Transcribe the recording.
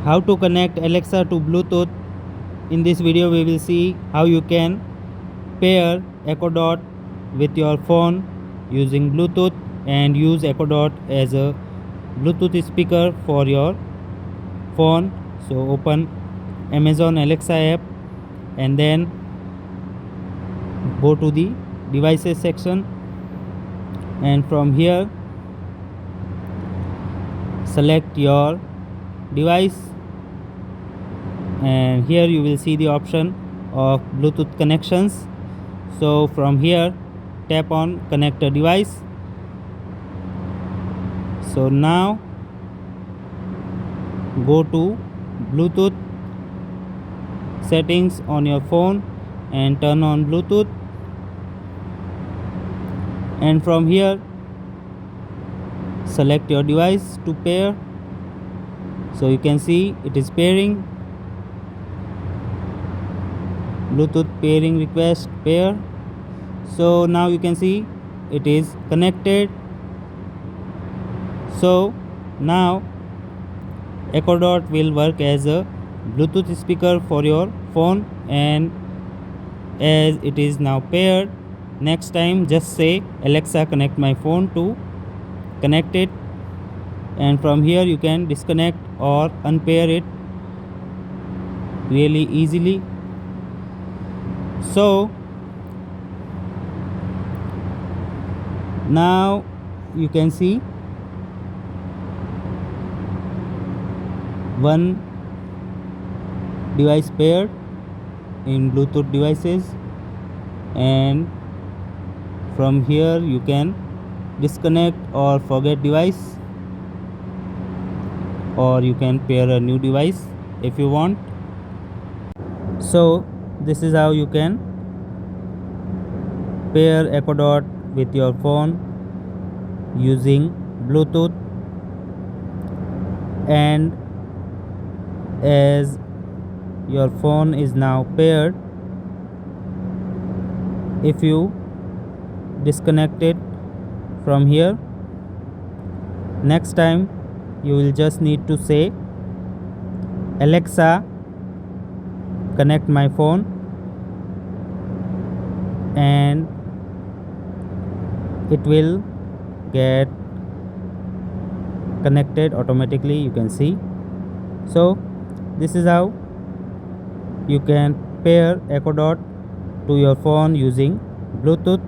how to connect Alexa to Bluetooth. In this video we will see how you can pair Echo Dot with your phone using Bluetooth and use Echo Dot as a Bluetooth speaker for your phone. So open Amazon Alexa app and then go to the devices section, and from here select your device, and here you will see the option of Bluetooth connections. So from here tap on connect a device. So now go to Bluetooth settings on your phone and turn on Bluetooth, and from here select your device to pair. So you can see it is pairing. Bluetooth pairing request pair. So now you can see it is connected. So now Echo Dot will work as a Bluetooth speaker for your phone, and as it is now paired, next time just say Alexa connect my phone to connect it, and from here you can disconnect or unpair it really easily. So now you can see one device paired in Bluetooth devices, and from here you can disconnect or forget device, or you can pair a new device if you want. So this is how you can pair Echo Dot with your phone using Bluetooth. And as your phone is now paired, if you disconnect it from here, next time you will just need to say Alexa connect my phone, and it will get connected automatically, you can see. So this is how you can pair Echo Dot to your phone using Bluetooth.